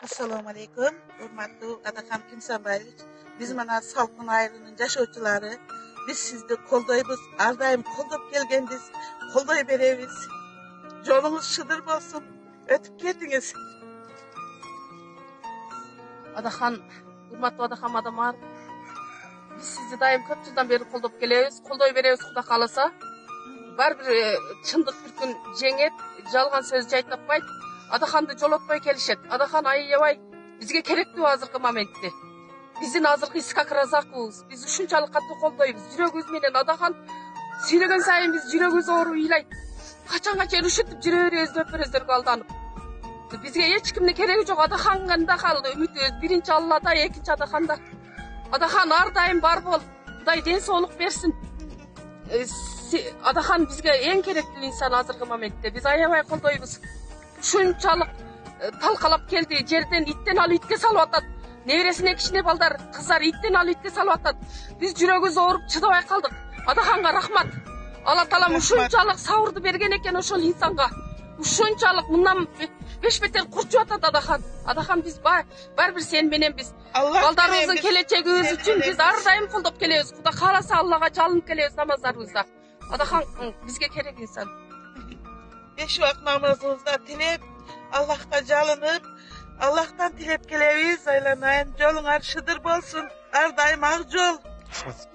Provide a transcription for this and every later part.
Assalamu alaikum. Hurmatli Adakan Kimsanbayevich. Biz mana Salkın ayrının yaşoçuları. Biz sizde koldayız. Ardayım koldop gelgendiz. Kolday beremiz. Yolunuz şıdır bolsun. Ötüp geldiniz. Adakan, hurmatlı Adakan adamlar. Biz sizi daim köp yıldan beri koldop geliyoruz. Kolday beremiz kuda kalasa. Var bir çındık bir gün cenget, jalgan söz jaytnapmayt. Adakan'da jolotmay kelişet. Adakan ayıyabay bizge kerekli hazırkı momentте. Bizin hazırkı iskakırazakız. Biz uşunçalık katı koldoyuz. Jürögüz menen Adakan söylegen sayın biz jürögüz oru ilayt. Kaçan üşütüp jürögüz öpörözдөр kaldanıp. Bizge hiç kimne keregi jok. Adakan'da kaldı ümitimiz. Birinci Allah'da, ikinci Adakan'da. Adakan ardayım bar bol. Kuday den soğuluk bersin. Adakan bizge en kerekli insan hazırkı momentте. Biz ayabay koldoyuz. Şunçalık talkalap geldi. Jerden itten al itke salıp atat. Nevresine kişine baldar kızlar itten al itke salıp atat. Biz jürögüz oğurup çıdabay kaldık. Adakanга rahmat. Allah talam uşunçalık savurdu bergen eken oşol insanga. Uşunçalık bundan beş beter kurçup atat Adakan. Adakan biz bar bir sen menen biz. Baldarımızın kelечегибиz üçün biz ardayım koldop kelebиз. Kuda kalasa Allah'a çalınıp kelebиз namazlarımızda. Adakan bizge kerek insan. 5 vakit namazımızda tilep, Allah'a çalınıp, Allah'tan tilep geleviz. Aylanayın, yolun arşıdır bolsun. Ardayım ağjol.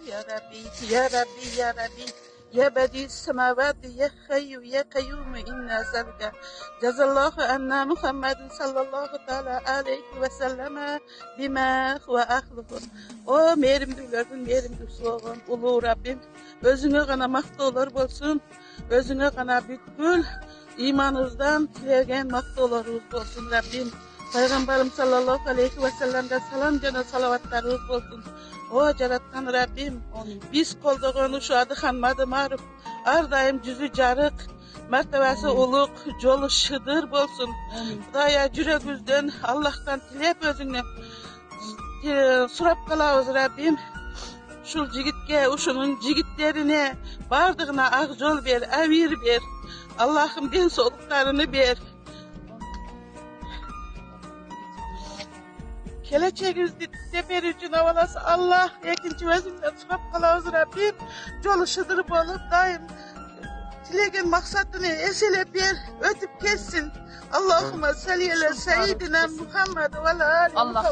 Ya Rabbi, Ya Rabbi, Ya Rabbi. Ya Bediü's semavati, Ya Hayyu, Ya Kayyumu inna zalika. Cezallahu anna Muhammedun sallallahu teala aleyhi ve selleme bima ve ahluhu. O merimdülerden merimdüsü olan ulu Rabbim. Özüne kana maktolar bolsun. Özüne kana bütkül imanınızdan tilegen maktolarınız olsun Rabbim. Peygamberim sallallahu aleyhi ve sellem'de salam cana salavatlarınız olsun. O caratkan Rabbim, biz koldağını şu adı hanmadı maruf, ardayım cüzü carık, mertebesi uluk, yolu şıdır bolsun. Daya jürögüzden, Allah'tan tilep özüne, surap kalavuz Rabbim. Şul jigitke, uşunun jigitlerine, bardığına ak yol ber, avir ber. Allah'ım den soluklarını ber. Kelечегибизди тепер үчүн аваласы Allah, экинчи өзүңдөн сурап калабыз Rabbim. Жолу шыдыр болуп, дайым тилеген максатыны эселеп бер, өтүп кетсин. Allahumma salli ala seyyidina Muhammed ve ala alihi. Allah